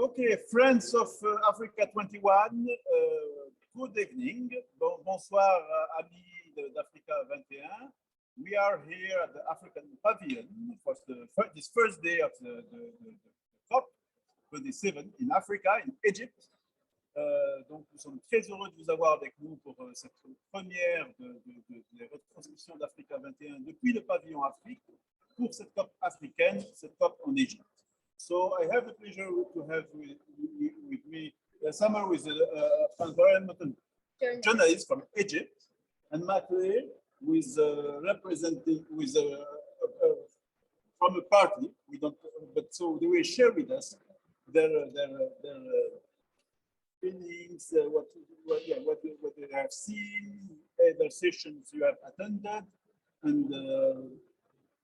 Okay, friends of Africa 21, good evening. Bonsoir, amis d'Africa 21. We are here at the African Pavilion for this first day of the COP 27 in Africa, in Egypt. Donc, nous sommes très heureux de vous avoir avec nous pour cette première de retransmission d'Africa 21 depuis le Pavillon Afrique pour cette COP africaine, cette COP en Égypte. So I have the pleasure to have with me someone who is an environmental journalist from Egypt, and Maclay, who is representing, who is from a party. We don't, but so they will share with us their feelings, what they have seen, their sessions you have attended, and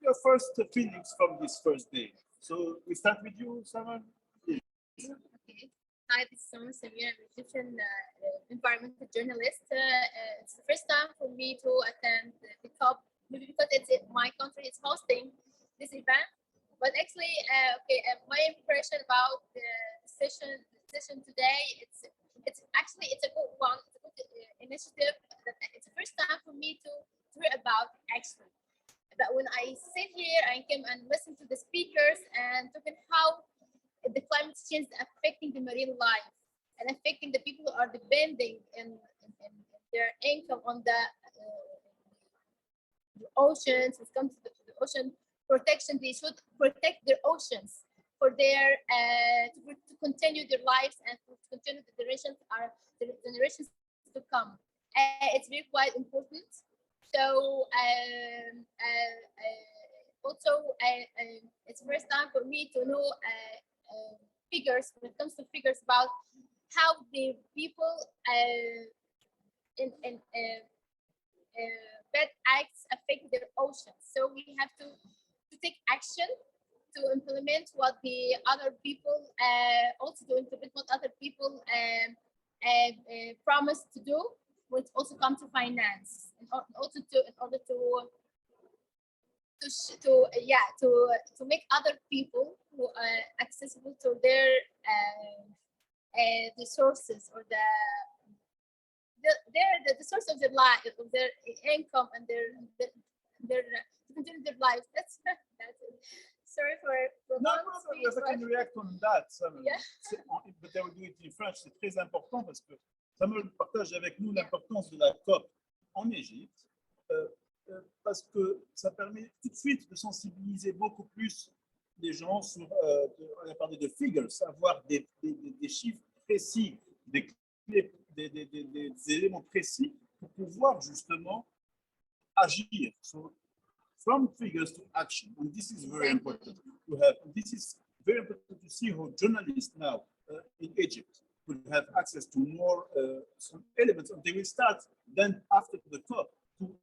your first feelings from this first day. So we start with you, Saman. Okay. Hi, this is Saman Samir. I'm an Egyptian environmental journalist. It's the first time for me to attend the COP, maybe because my country is hosting this event. But actually, my impression about the session today, it's a good one. It's a good initiative. It's the first time for me to hear about action. But when I sit here, I came and listen to the speakers and talking how the climate change is affecting the marine life and affecting the people who are depending in their income on the oceans. When it comes to the ocean protection, they should protect their oceans for their to continue their lives and to continue the generations to come. It's very quite important. So it's the first time for me to know figures when it comes to figures about how the people in bad acts affect their oceans. So we have to take action to implement what the other people also to implement what other people promise to do. Which also come to finance, and also in order to make other people who are accessible to their resources or the source of their life, of their income, and their to continue their lives. That's it. Sorry for no, if I can react on that, yeah. But I will do it in French. C'est très important parce que Samuel partage avec nous l'importance de la COP en Égypte parce que ça permet tout de suite de sensibiliser beaucoup plus les gens sur, on a parlé de figures, avoir des chiffres précis, des éléments précis pour pouvoir justement agir. So, from figures to action, and this is very important to have. This is very important to see how journalists now in Egypt will have access to more some elements, and they will start then after the COP to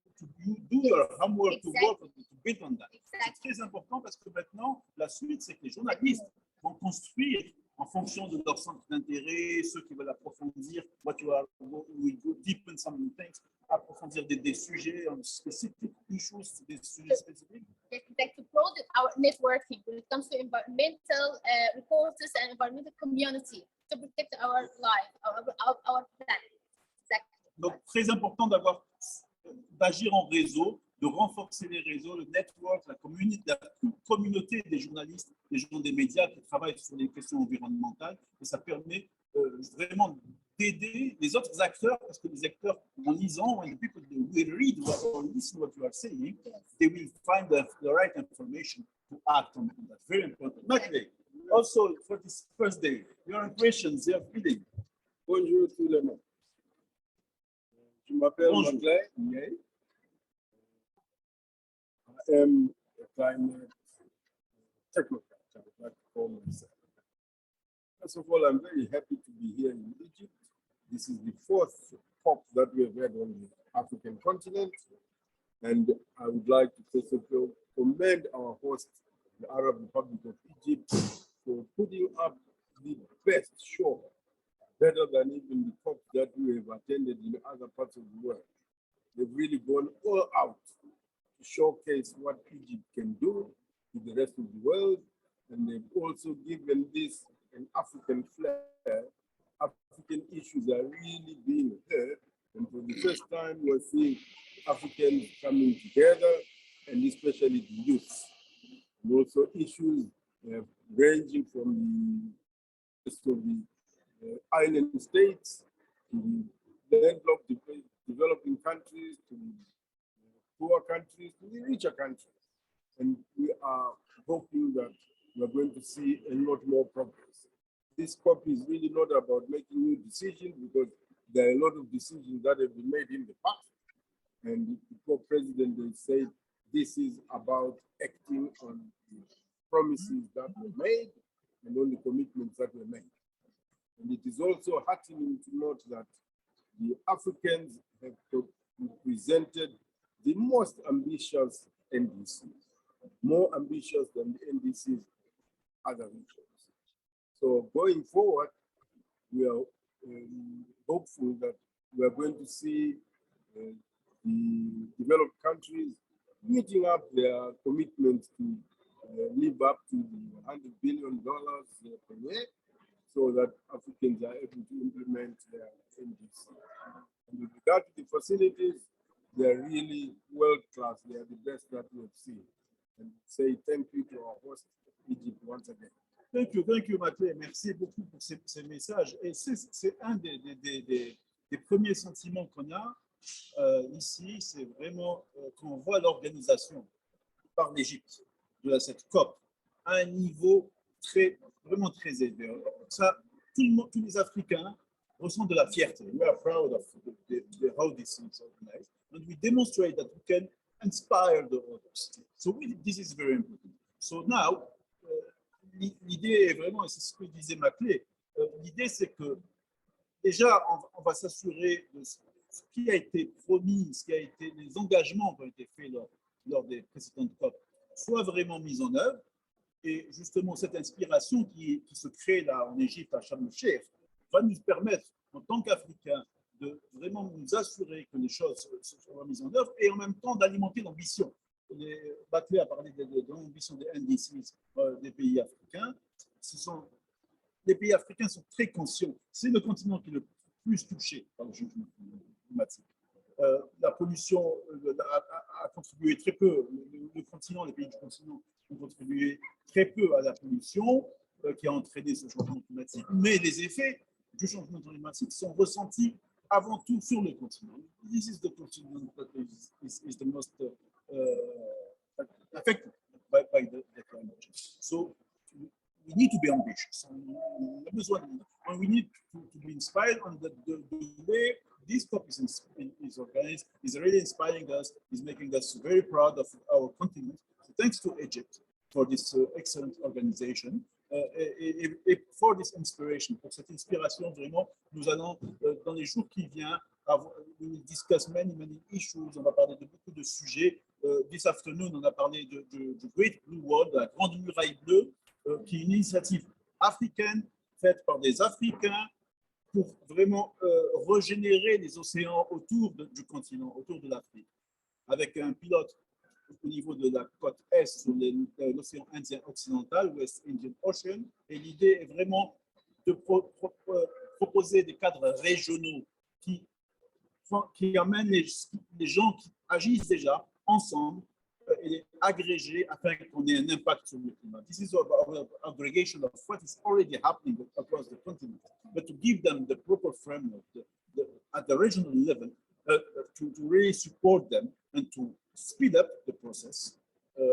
do your homework, to work, to build on that. C'est très important parce que maintenant, la suite, c'est que les journalistes vont construire en fonction de leur centre d'intérêt, ceux qui veulent approfondir, what you are, we go deep in some things, approfondir des sujets specific issues, des sujets spécifiques. Like to promote our networking when it comes to environmental resources and environmental community. To protect our life, our planet. Exactly. Donc, très important d'agir en réseau, de renforcer les réseaux, le network, la communauté des journalistes, des gens des médias qui travaillent sur les questions environnementales. Et ça permet vraiment d'aider les autres acteurs, parce que les acteurs, en lisant, when people will read or listen what you are saying, they will find the right information to act on that. Very important. Maclay, also for this first day, your impressions, your feeling. Bonjour tout le monde. Je m'appelle Maclay. I am a climate technocrat, I would like to call myself. First of all, I'm very happy to be here in Egypt. This is the fourth COP that we have had on the African continent. And I would like to first of all commend our host, the Arab Republic of Egypt, for putting up the best show, better than even the COP that we have attended in other parts of the world. They've really gone all out to showcase what Egypt can do to the rest of the world. And they've also given this an African flair, African issues are really being heard. And for the first time, we're seeing Africans coming together, and especially the youth. And also issues ranging from the island states to the landlocked developing countries to the poor countries to the richer countries. And we are hoping that we're going to see a lot more progress. This COP is really not about making new decisions, because there are a lot of decisions that have been made in the past. And the COP president they said this is about acting on the promises that were made and on the commitments that were made. And it is also heartening to note that the Africans have presented the most ambitious NDCs, more ambitious than the NDCs other regions. So going forward, we are hopeful that we are going to see the developed countries meeting up their commitments to live up to the $100 billion per year, so that Africans are able to implement their NDC. And with regard to the facilities, they are really world class. They are the best that we have seen. And say thank you to our host, Egypt, once again. Thank you, Maté. Merci beaucoup pour ces messages. Et c'est un des premiers sentiments qu'on a ici, c'est vraiment quand on voit l'organisation par l'Égypte de cette COP à un niveau vraiment très élevé. Ça, tous les Africains ressentent de la fierté. We are proud of how this is organized, and we demonstrate that we can inspire the others. So this is very important. So now, l'idée est vraiment, et c'est ce que disait Maclé, l'idée c'est que déjà on va s'assurer de ce qui a été promis, les engagements qui ont été faits lors des précédentes COP soient vraiment mis en œuvre. Et justement, cette inspiration qui se crée là en Égypte, à Sharm El Sheikh, va nous permettre, en tant qu'Africains, de vraiment nous assurer que les choses soient mises en œuvre et en même temps d'alimenter l'ambition. Batley a parlé de l'ambition des NDCs des pays africains. Les pays africains sont très conscients. C'est le continent qui est le plus touché par le changement climatique. La pollution a contribué très peu. Le continent, les pays du continent ont contribué très peu à la pollution qui a entraîné ce changement climatique. Mais les effets du changement climatique sont ressentis avant tout sur le continent. This is the continent that is the most affected by the climate change. So we need to be ambitious. And we need to be inspired on the way this COP is organized is really inspiring us, is making us very proud of our continent. So thanks to Egypt for this excellent organization. Et for this inspiration, pour cette inspiration, vraiment, nous allons, dans les jours qui viennent, we will discuss many issues. On va parler de beaucoup de sujets. This afternoon, on a parlé de Great Blue Wall, de la Grande Muraille Bleue, qui est une initiative africaine faite par des Africains pour vraiment régénérer les océans autour du continent, autour de l'Afrique, avec un pilote au niveau de la côte est sur l'océan Indien occidental, West Indian Ocean. Et l'idée est vraiment de proposer des cadres régionaux qui amènent les gens qui agissent déjà ensemble et les agrégés afin qu'on ait un impact sur le climat. This is about aggregation of what is already happening across the continent, but to give them the proper framework at the regional level to really support them and to speed up the process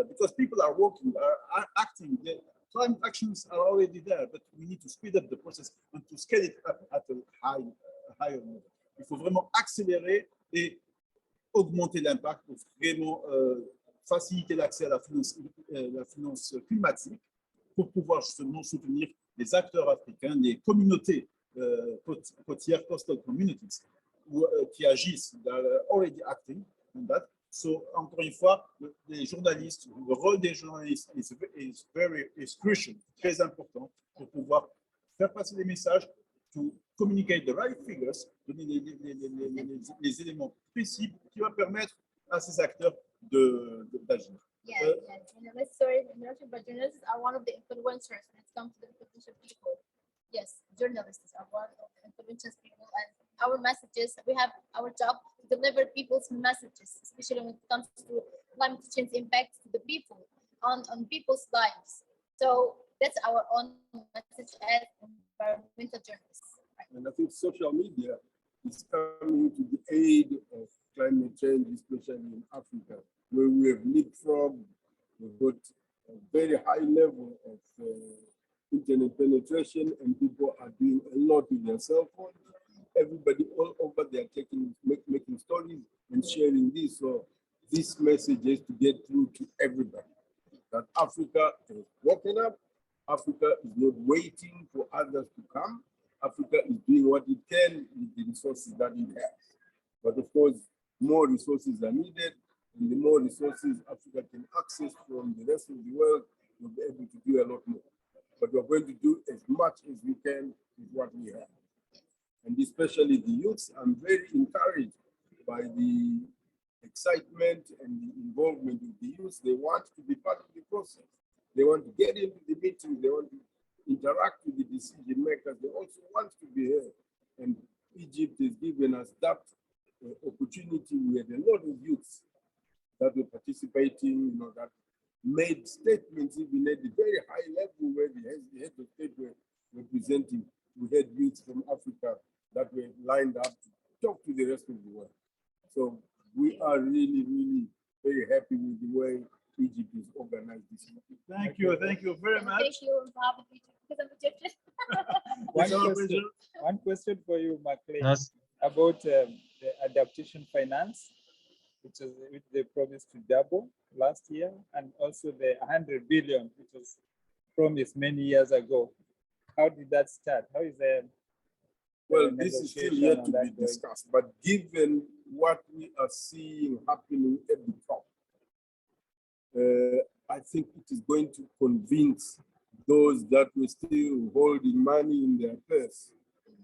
because people are working, are acting. The climate actions are already there, but we need to speed up the process and to scale it up at a higher level. Il faut vraiment accélérer et augmenter l'impact pour vraiment faciliter l'accès à la finance climatique pour pouvoir justement soutenir les acteurs africains, les communautés côtières, coastal communities, qui agissent, already acting on that. So, encore une fois, les journalistes, le rôle des journalistes is crucial, très important pour pouvoir faire passer les messages, to communicate the right figures, donner les éléments précis qui vont permettre à ces acteurs d'agir. Journalists, sorry, but journalists are one of the influencers when it comes to the potential people. Yes, journalists are one of the interventions people, and our messages, we have our job to deliver people's messages, especially when it comes to climate change impact to the people on people's lives. So that's our own message as environmental journalists. Right? And I think social media is coming to the aid of climate change, especially in Africa, where we have leapfrogged. We've got a very high level of internet penetration, and people are doing a lot with their cell phones. Everybody all over, they are making stories and sharing this. So this message has to get through to everybody that Africa has woken up. Africa is not waiting for others to come. Africa is doing what it can with the resources that it has. But of course, more resources are needed, and the more resources Africa can access from the rest of the world, we'll be able to do a lot more. But we're going to do as much as we can with what we have. And especially the youths, I'm very encouraged by the excitement and the involvement of the youth. They want to be part of the process. They want to get into the meetings. They want to interact with the decision makers. They also want to be here. And Egypt has given us that opportunity. We had a lot of youths that were participating, that made statements even at the very high level where the heads of state were representing. We had youths from Africa that were lined up to talk to the rest of the world. So we are really, really very happy with the way Egypt is organized this year. Thank you very much. Thank you for having me because I'm Egyptian. One question for you, Maclean, Yes. about the adaptation finance, which they promised to double last year, and also the 100 billion, which was promised many years ago. How did that start? How is the Well, this is still yet to be discussed, but given what we are seeing happening at the top, I think it is going to convince those that were still holding money in their purse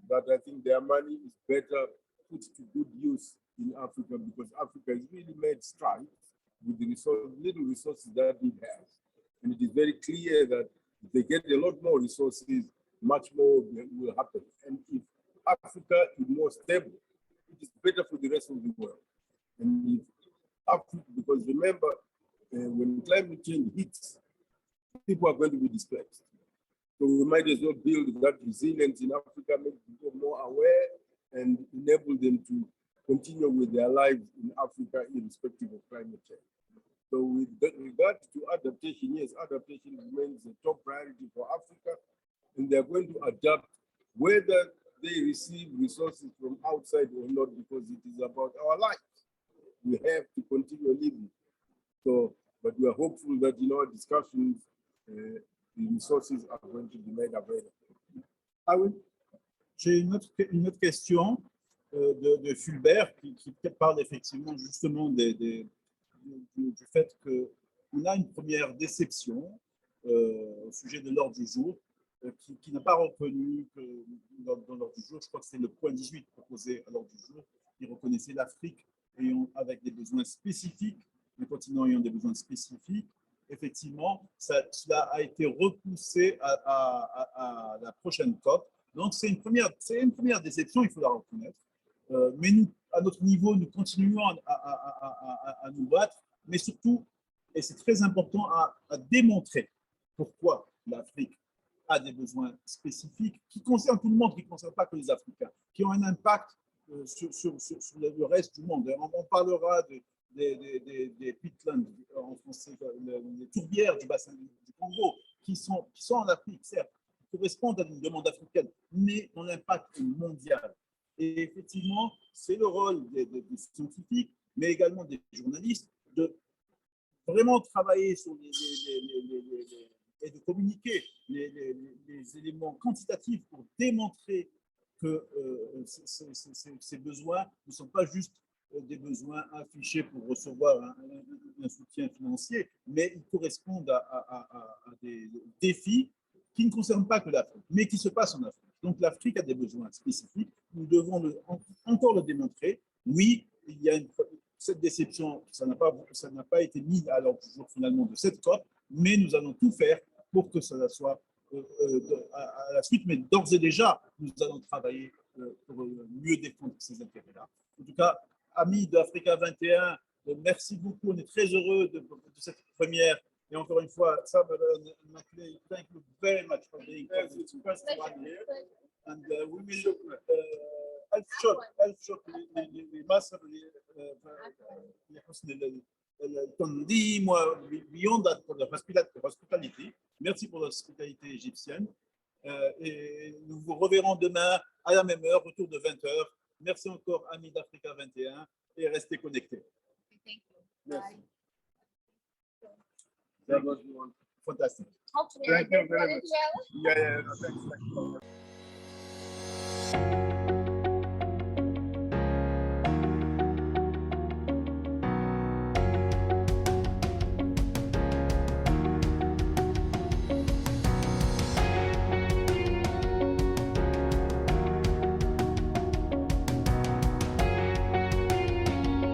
that I think their money is better put to good use in Africa, because Africa has really made strides with the little resources that it has. And it is very clear that if they get a lot more resources, much more will happen. And if Africa is more stable, it is better for the rest of the world. And if Africa, because remember, when climate change hits, people are going to be displaced. So we might as well build that resilience in Africa, make people more aware and enable them to continue with their lives in Africa irrespective of climate change. So with regard to adaptation, yes, adaptation remains a top priority for Africa, and they're going to adapt whether they receive resources from outside or not, because it is about our lives. We have to continue living. So, but we are hopeful that in our discussions, the resources are going to be made available. Ah oui, j'ai une autre question de Fulbert qui parle effectivement justement du fait qu'on a une première déception au sujet de l'ordre du jour qui n'a pas reconnu que dans l'ordre du jour, je crois que c'est le point 18 proposé à l'ordre du jour, qui reconnaissait l'Afrique avec des besoins spécifiques, le continent ayant des besoins spécifiques. Effectivement, cela a été repoussé à la prochaine COP. Donc, c'est une première déception, il faut la reconnaître. Mais nous, à notre niveau, nous continuons à nous battre, mais surtout, et c'est très important, à démontrer pourquoi l'Afrique a des besoins spécifiques qui concernent tout le monde, qui ne concernent pas que les Africains, qui ont un impact sur le reste du monde. On parlera des peatlands, en français, les tourbières du bassin du Congo, qui sont en Afrique, certes, qui correspondent à une demande africaine, mais dont l'impact est mondial. Et effectivement, c'est le rôle des scientifiques, mais également des journalistes, de vraiment travailler sur et de communiquer les éléments quantitatifs pour démontrer que ces besoins ne sont pas juste des besoins affichés pour recevoir un soutien financier, mais ils correspondent à des défis qui ne concernent pas que l'Afrique, mais qui se passent en Afrique. Donc l'Afrique a des besoins spécifiques, nous devons encore le démontrer. Oui, il y a cette déception, ça n'a pas été mis à l'ordre du jour finalement de cette COP, mais nous allons tout faire pour que ça soit à la suite, mais d'ores et déjà, nous allons travailler pour mieux défendre ces intérêts-là. En tout cas, amis d'Africa 21, merci beaucoup. On est très heureux de cette première. Et encore une fois, Sam Maclay, thank you very much for being the first one here. And we will help les masses, beyond that, for the hospitality. Merci pour l'hospitalité égyptienne. Et nous vous reverrons demain à la même heure, autour de 20h. Merci encore, amis d'Africa 21, et restez connectés. Thank you. Yes. Bye. That was one. Fantastique. Hopefully, Thank you I did very it much. well. Yeah, no, thanks.